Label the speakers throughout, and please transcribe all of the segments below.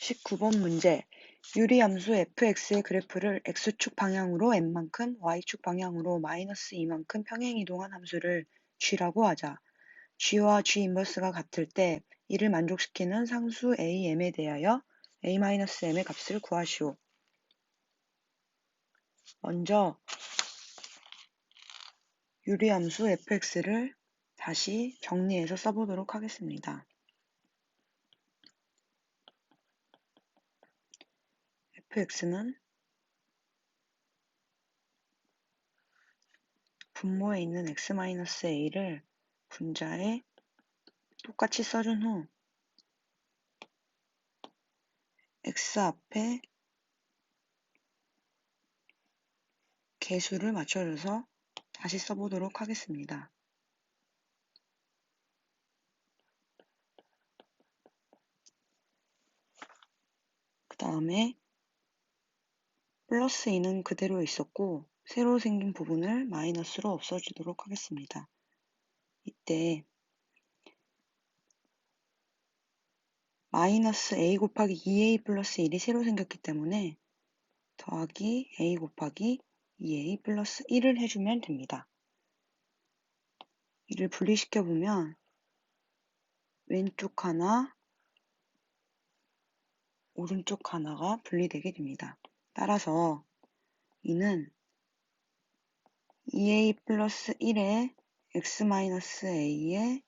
Speaker 1: 19번 문제. 유리함수 fx의 그래프를 x축 방향으로 n만큼, y축 방향으로 마이너스 2만큼 평행이동한 함수를 g라고 하자. g와 g 인버스가 같을 때 이를 만족시키는 상수 a,m에 대하여 a-m의 값을 구하시오. 먼저 유리함수 fx를 다시 정리해서 써보도록 하겠습니다. fx는 분모에 있는 x-a를 분자에 똑같이 써준 후 x 앞에 개수를 맞춰줘서 다시 써보도록 하겠습니다. 그 다음에 플러스 2는 그대로 있었고 새로 생긴 부분을 마이너스로 없어주도록 하겠습니다. 이때 마이너스 a 곱하기 2a 플러스 1이 새로 생겼기 때문에 더하기 a 곱하기 2a 플러스 1을 해주면 됩니다. 이를 분리시켜보면 왼쪽 하나, 오른쪽 하나가 분리되게 됩니다. 따라서 이는 2a 플러스 1의 x-a의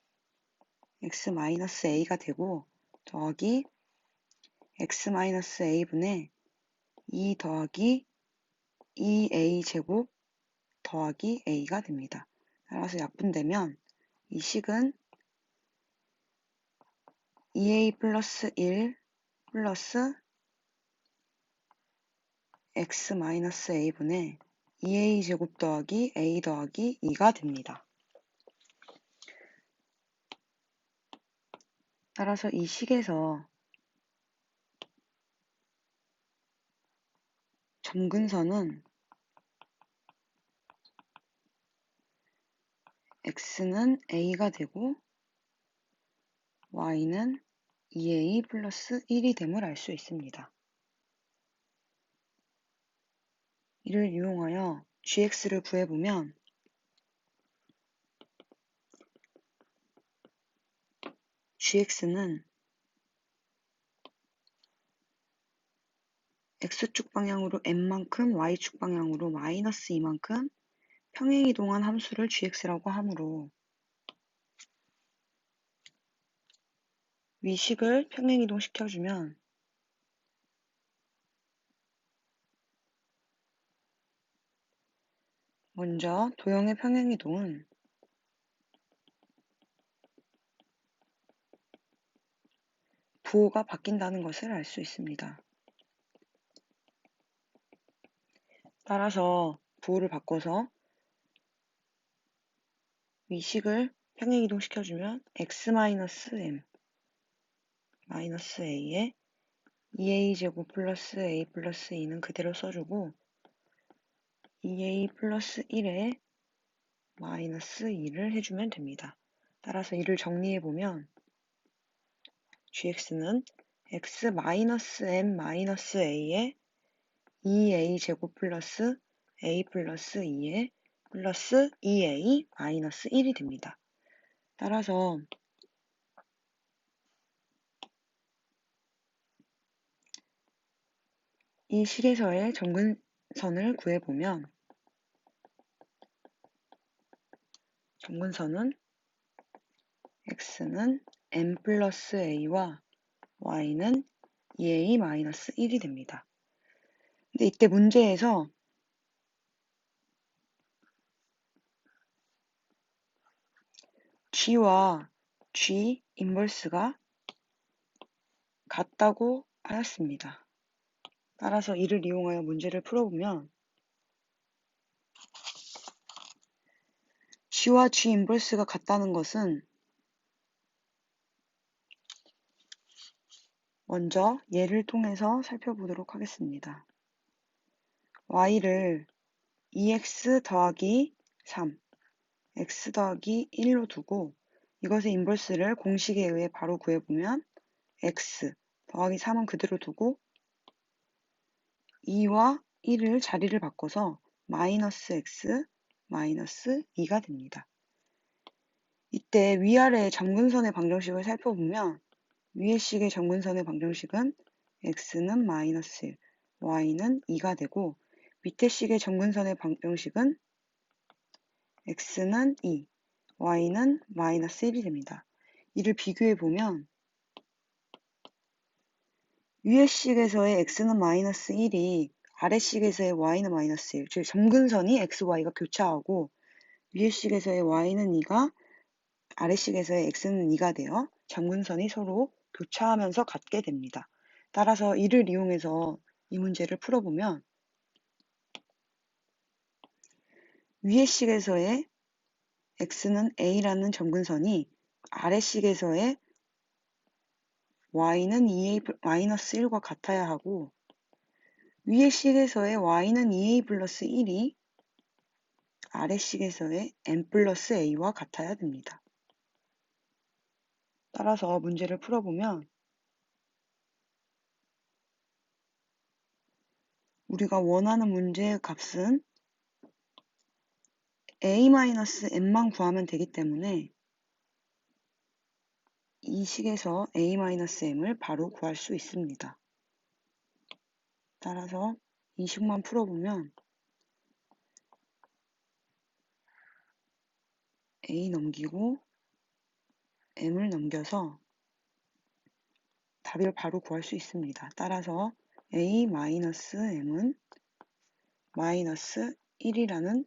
Speaker 1: x-a가 되고 더하기 x-a분의 2 더하기 2a 제곱 더하기 a가 됩니다. 따라서 약분되면 이 식은 2a 플러스 1 플러스 x-a분의 2a 제곱 더하기 a 더하기 2가 됩니다. 따라서 이 식에서 점근선은 x는 a가 되고 y는 2a 플러스 1이 됨을 알 수 있습니다. 이를 이용하여 gx를 구해보면 gx는 x축 방향으로 n만큼 y축 방향으로 마이너스 2만큼 평행이동한 함수를 gx라고 하므로 위식을 평행이동 시켜주면 먼저 도형의 평행이동은 부호가 바뀐다는 것을 알 수 있습니다. 따라서 부호를 바꿔서 위식을 평행이동 시켜주면 x-m 마이너스 a에 2a 제곱 플러스 a 플러스 2는 그대로 써주고 2a 플러스 1에 마이너스 2를 해주면 됩니다. 따라서 이를 정리해보면 gx는 x-m 마이너스 a에 2a 제곱 플러스 a 플러스 2에 플러스 2a 마이너스 1이 됩니다. 따라서 이 식에서의 점근선을 구해보면 점근선은 x는 m 플러스 a와 y는 2a 마이너스 1이 됩니다. 근데 이때 문제에서 g와 g 인버스가 같다고 하였습니다. 따라서 이를 이용하여 문제를 풀어보면 g와 g 인버스가 같다는 것은 먼저 예를 통해서 살펴보도록 하겠습니다. y를 2x 더하기 3, x 더하기 1로 두고 이것의 인버스를 공식에 의해 바로 구해보면 x 더하기 3은 그대로 두고 2와 1을 자리를 바꿔서 마이너스 x 마이너스 2가 됩니다. 이때 위아래의 점근선의 방정식을 살펴보면 위의 식의 점근선의 방정식은 x는 마이너스 1, y는 2가 되고 밑에 식의 점근선의 방정식은 x는 2, y는 마이너스 1이 됩니다. 이를 비교해보면 위의 식에서의 x는 마이너스 1이 아래 식에서의 y는 마이너스 1, 즉 점근선이 x, y가 교차하고 위의 식에서의 y는 2가 아래 식에서의 x는 2가 되어 점근선이 서로 교차하면서 같게 됩니다. 따라서 이를 이용해서 이 문제를 풀어보면 위의 식에서의 x는 a라는 점근선이 아래 식에서의 y는 2a 마이너스 1과 같아야 하고 위의 식에서의 y는 2a 플러스 1이 아래 식에서의 n 플러스 a와 같아야 됩니다. 따라서 문제를 풀어보면 우리가 원하는 문제의 값은 a-n만 구하면 되기 때문에 이 식에서 a-m을 바로 구할 수 있습니다. 따라서 이 식만 풀어보면 a 넘기고 m을 넘겨서 답을 바로 구할 수 있습니다. 따라서 a-m은 마이너스 1이라는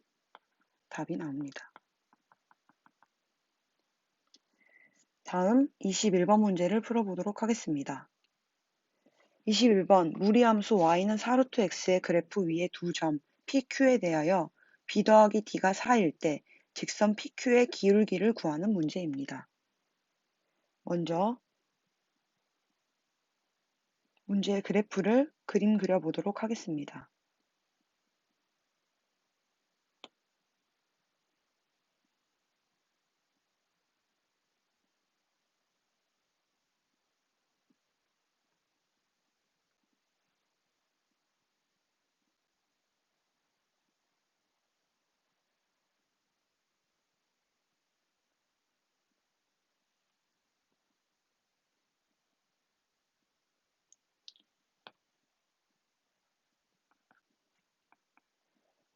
Speaker 1: 답이 나옵니다. 다음 21번 문제를 풀어보도록 하겠습니다. 21번 무리함수 y는 4루트 x의 그래프 위의 두 점 PQ에 대하여 b 더하기 d가 4일 때 직선 PQ의 기울기를 구하는 문제입니다. 먼저 문제의 그래프를 그림 그려보도록 하겠습니다.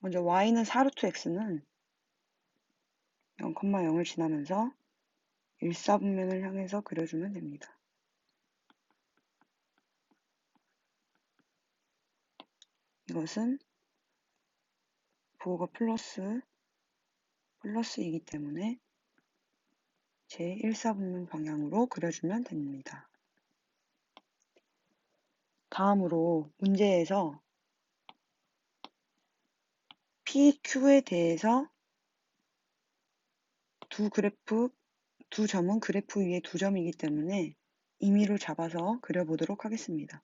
Speaker 1: 먼저 y는 4루트 x는 0,0을 지나면서 1사분면을 향해서 그려주면 됩니다. 이것은 부호가 플러스이기 때문에 제1사분면 방향으로 그려주면 됩니다. 다음으로 문제에서 PQ에 대해서 두 점은 그래프 위에 두 점이기 때문에 임의로 잡아서 그려보도록 하겠습니다.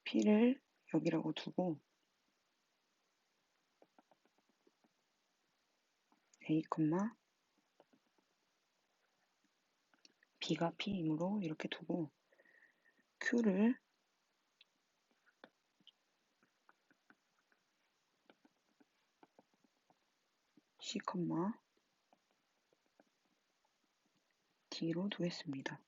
Speaker 1: P를 여기라고 두고 A, B가 P이므로 이렇게 두고 Q를 C, D로 두겠습니다.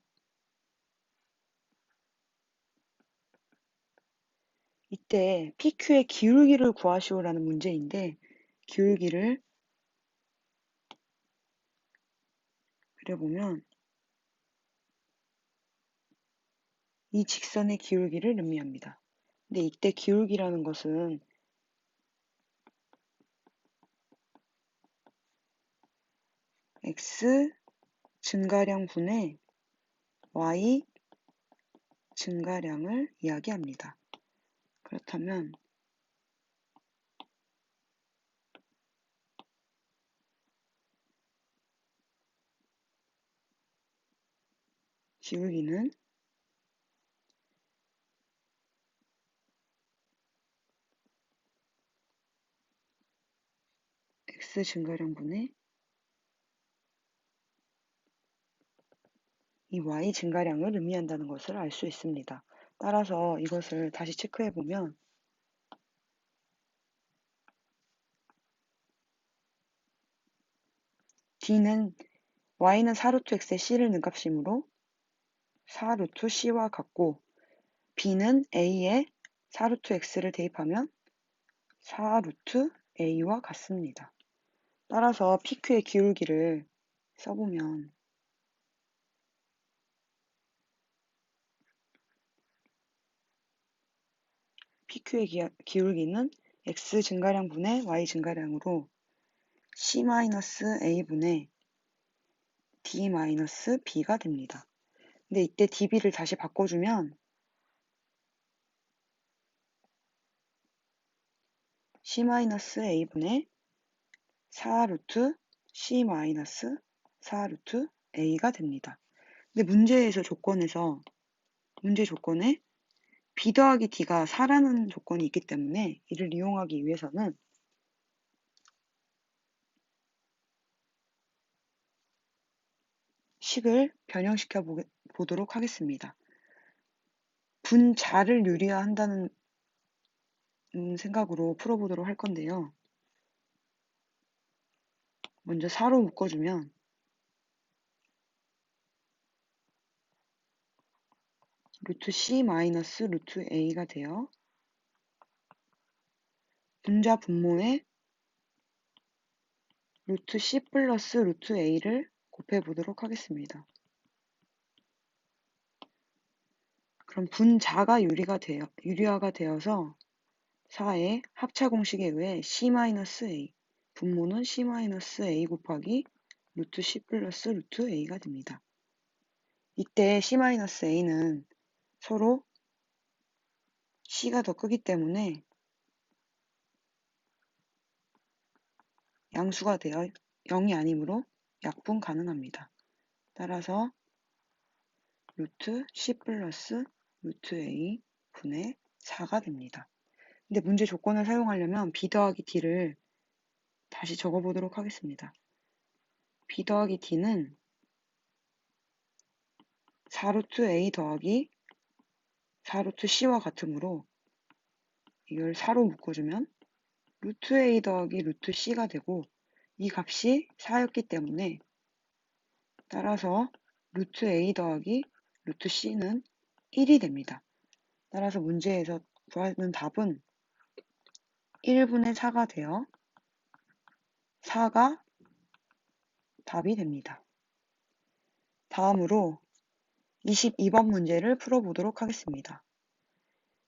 Speaker 1: 이때 PQ의 기울기를 구하시오라는 문제인데 기울기를 그려보면 이 직선의 기울기를 의미합니다. 근데 이때 기울기라는 것은 x 증가량 분의 y 증가량을 이야기합니다. 그렇다면 기울기는 x 증가량 분의 이 y 증가량을 의미한다는 것을 알 수 있습니다. 따라서 이것을 다시 체크해 보면 D는 y는 4루트 x의 c를 넣은 값이므로 4루트 c와 같고 B는 a에 4루트 x를 대입하면 4루트 a와 같습니다. 따라서 PQ의 기울기를 써보면 PQ의 기울기는 x 증가량 분의 y 증가량으로 C-A분의 D-B가 됩니다. 근데 이때 db를 다시 바꿔주면 C-A분의 4루트 C-4루트 A가 됩니다. 근데 문제 조건에 B 더하기 D가 4라는 조건이 있기 때문에 이를 이용하기 위해서는 식을 변형시켜 보도록 하겠습니다. 분자를 유리화한다는 생각으로 풀어보도록 할 건데요. 먼저 4로 묶어주면 루트 C 마이너스 루트 A가 되어 분자 분모에 루트 C 플러스 루트 A를 곱해보도록 하겠습니다. 그럼 분자가 유리화가 되어서 4의 합차 공식에 의해 C-A, 분모는 C-A 곱하기 루트 C 플러스 루트 A가 됩니다. 이때 C-A는 서로 C가 더 크기 때문에 양수가 되어 0이 아니므로 약분 가능합니다. 따라서 루트 C 플러스 루트 A 분의 4가 됩니다. 근데 문제 조건을 사용하려면 B 더하기 D를 다시 적어보도록 하겠습니다. B 더하기 D는 4루트 A 더하기 4루트 C와 같으므로 이걸 4로 묶어주면 루트 A 더하기 루트 C가 되고 이 값이 4였기 때문에 따라서 루트 A 더하기 루트 C는 1이 됩니다. 따라서 문제에서 구하는 답은 1분의 4가 되어 4가 답이 됩니다. 다음으로 22번 문제를 풀어보도록 하겠습니다.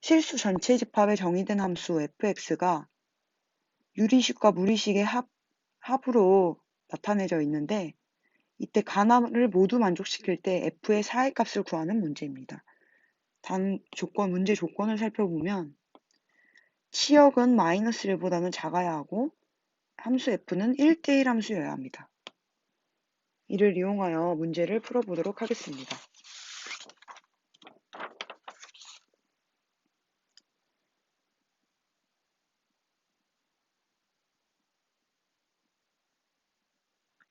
Speaker 1: 실수 전체 집합에 정의된 함수 fx가 유리식과 무리식의 합으로 나타내져 있는데 이때 가나를 모두 만족시킬 때 f의 4의 값을 구하는 문제입니다. 문제 조건을 살펴보면 치역은 마이너스 1보다는 작아야 하고 함수 f는 1대1 함수여야 합니다. 이를 이용하여 문제를 풀어보도록 하겠습니다.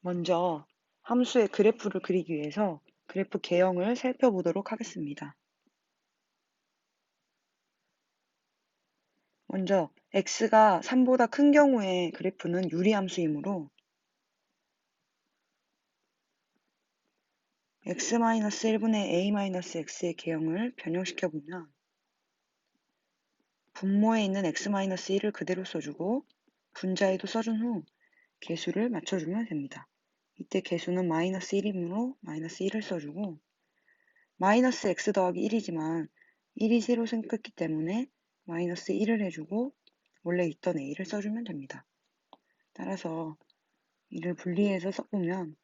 Speaker 1: 먼저 함수의 그래프를 그리기 위해서 그래프 개형을 살펴보도록 하겠습니다. 먼저 x가 3보다 큰 경우의 그래프는 유리함수이므로 x-1분의 a-x의 개형을 변형시켜 보면 분모에 있는 x-1을 그대로 써주고 분자에도 써준 후 개수를 맞춰주면 됩니다. 이때 개수는 마이너스 1이므로 마이너스 1을 써주고 마이너스 x 더하기 1이지만 1이 새로 생겼기 때문에 마이너스 1을 해주고 원래 있던 a를 써주면 됩니다. 따라서 이를 분리해서 써보면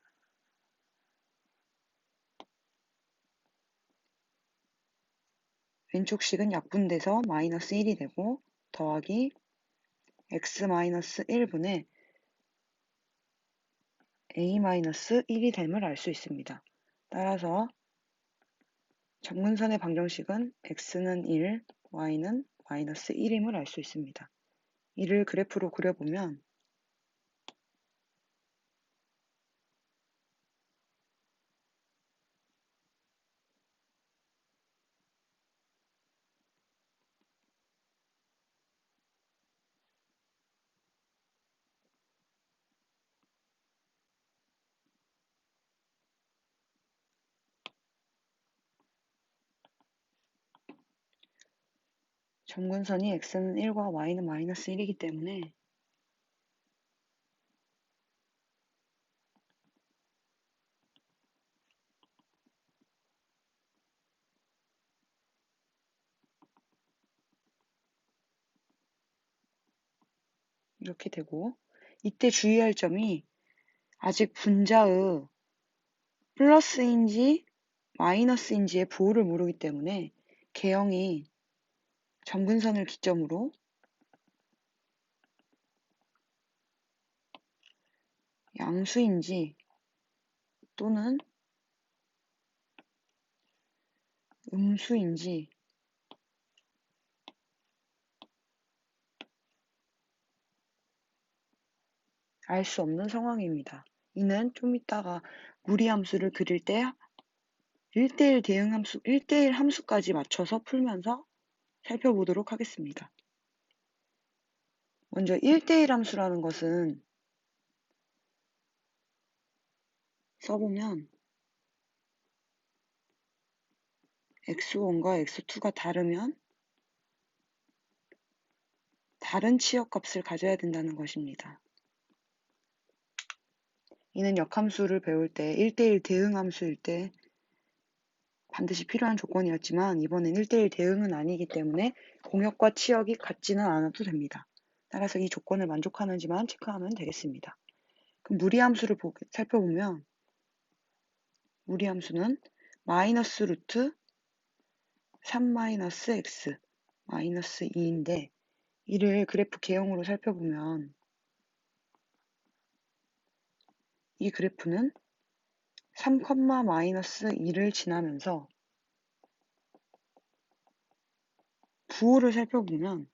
Speaker 1: 왼쪽 식은 약분돼서 마이너스 1이 되고 더하기 x-1분의 a-1이 됨을 알 수 있습니다. 따라서 정근선의 방정식은 x는 1, y는 마이너스 1임을 알 수 있습니다. 이를 그래프로 그려보면 점근선이 x는 1과 y는 마이너스 1이기 때문에 이렇게 되고, 이때 주의할 점이 아직 분자의 플러스인지 마이너스인지의 부호를 모르기 때문에 개형이 점근선을 기점으로 양수인지 또는 음수인지 알 수 없는 상황입니다. 이는 좀 이따가 무리함수를 그릴 때 1대1 대응함수, 1대1 함수까지 맞춰서 풀면서 살펴보도록 하겠습니다. 먼저 1대1 함수라는 것은 써보면 x1과 x2가 다르면 다른 치역값을 가져야 된다는 것입니다. 이는 역함수를 배울 때 1대1 대응함수일 때 반드시 필요한 조건이었지만 이번엔 1대1 대응은 아니기 때문에 공역과 치역이 같지는 않아도 됩니다. 따라서 이 조건을 만족하는지만 체크하면 되겠습니다. 그럼 무리함수를 살펴보면 무리함수는 마이너스 루트 3 마이너스 x 마이너스 2인데 이를 그래프 개형으로 살펴보면 이 그래프는 3, 마이너스 2를 지나면서 부호를 살펴보면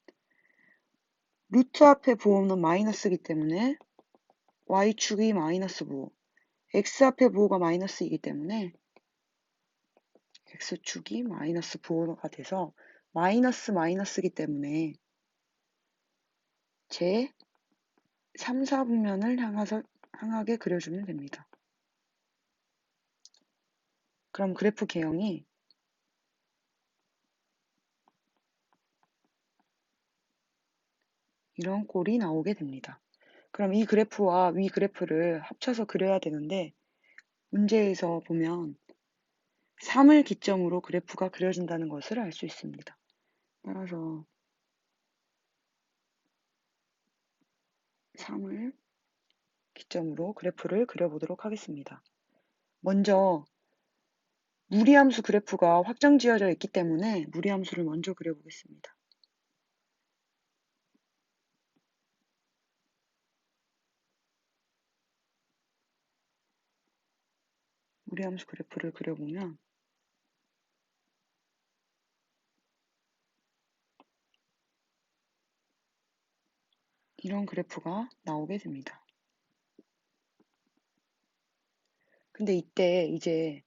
Speaker 1: 루트 앞에 부호는 마이너스이기 때문에 y축이 마이너스 부호, x 앞에 부호가 마이너스이기 때문에 x축이 마이너스 부호가 돼서 마이너스 마이너스이기 때문에 제 3, 4분면을 향하게 그려주면 됩니다. 그럼 그래프 개형이 이런 꼴이 나오게 됩니다. 그럼 이 그래프와 위 그래프를 합쳐서 그려야 되는데 문제에서 보면 3을 기점으로 그래프가 그려진다는 것을 알 수 있습니다. 따라서 3을 기점으로 그래프를 그려보도록 하겠습니다. 먼저 무리함수 그래프가 확정지어져 있기 때문에 무리함수를 먼저 그려보겠습니다. 무리함수 그래프를 그려보면 이런 그래프가 나오게 됩니다. 근데 이때 이제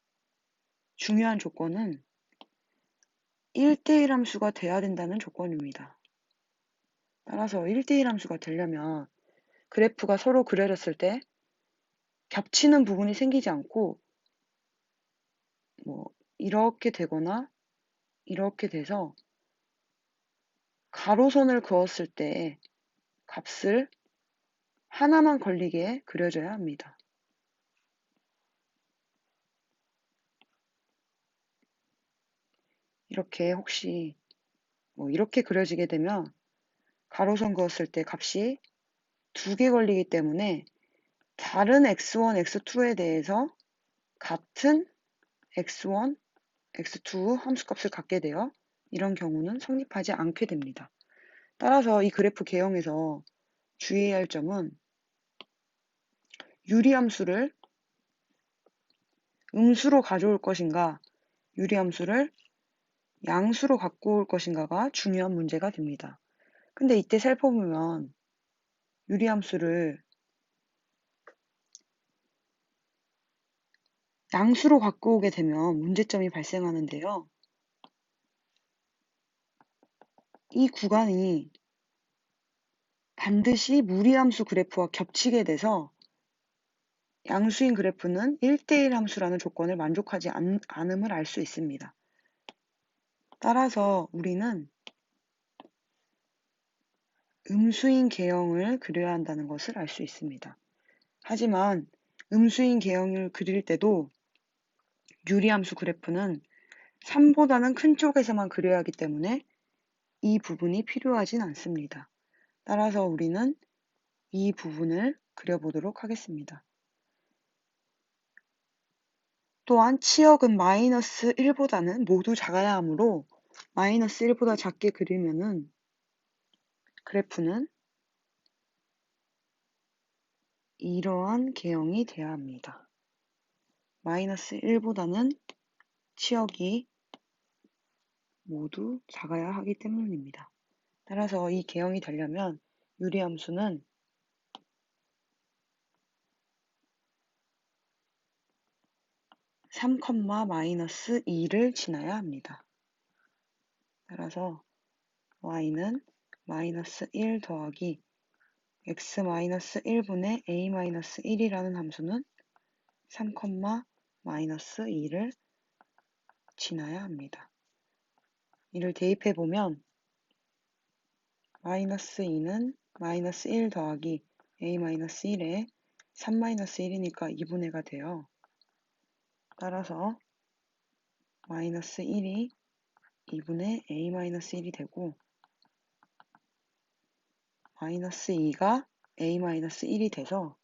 Speaker 1: 중요한 조건은 1대1 함수가 돼야 된다는 조건입니다. 따라서 1대1 함수가 되려면 그래프가 서로 그려졌을 때 겹치는 부분이 생기지 않고 뭐 이렇게 되거나 이렇게 돼서 가로선을 그었을 때 값을 하나만 걸리게 그려줘야 합니다. 이렇게 혹시 이렇게 그려지게 되면 가로선 그었을 때 값이 2개 걸리기 때문에 다른 x1, x2에 대해서 같은 x1, x2 함수값을 갖게 되어 이런 경우는 성립하지 않게 됩니다. 따라서 이 그래프 개형에서 주의해야 할 점은 유리함수를 음수로 가져올 것인가, 유리함수를 양수로 갖고 올 것인가가 중요한 문제가 됩니다. 근데 이때 살펴보면 유리함수를 양수로 갖고 오게 되면 문제점이 발생하는데요. 이 구간이 반드시 무리함수 그래프와 겹치게 돼서 양수인 그래프는 1대1 함수라는 조건을 만족하지 않음을 알 수 있습니다. 따라서 우리는 음수인 개형을 그려야 한다는 것을 알 수 있습니다. 하지만 음수인 개형을 그릴 때도 유리함수 그래프는 3보다는 큰 쪽에서만 그려야 하기 때문에 이 부분이 필요하진 않습니다. 따라서 우리는 이 부분을 그려보도록 하겠습니다. 또한 치역은 마이너스 1보다는 모두 작아야 하므로 마이너스 1보다 작게 그리면은 그래프는 이러한 개형이 돼야 합니다. 마이너스 1보다는 치역이 모두 작아야 하기 때문입니다. 따라서 이 개형이 되려면 유리함수는 3, 마이너스 2를 지나야 합니다. 따라서 y는 마이너스 1 더하기 x 마이너스 1분의 a 마이너스 1이라는 함수는 3, 마이너스 2를 지나야 합니다. 이를 대입해보면 마이너스 2는 마이너스 1 더하기 a 마이너스 1에 3 마이너스 1이니까 2분의가 돼요. 따라서 마이너스 1이 2분의 a 마이너스 1이 되고 마이너스 2가 a 마이너스 1이 돼서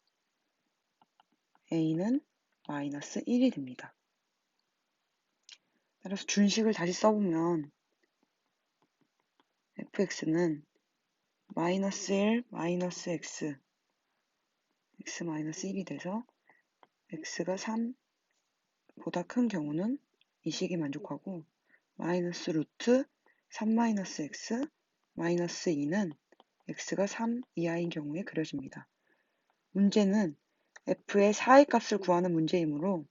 Speaker 1: a는 마이너스 1이 됩니다. 따라서 준식을 다시 써보면 fx는 마이너스 1 마이너스 x 마이너스 1이 돼서 x가 3보다 큰 경우는 이 식이 만족하고 마이너스 루트 3 마이너스 x 마이너스 2는 x가 3 이하인 경우에 그려집니다. 문제는 f의 4의 값을 구하는 문제이므로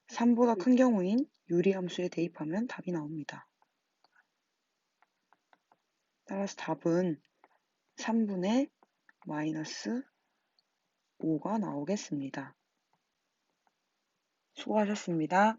Speaker 1: 3보다 큰 경우인 유리함수에 대입하면 답이 나옵니다. 따라서 답은 3분의 마이너스 5가 나오겠습니다. 수고하셨습니다.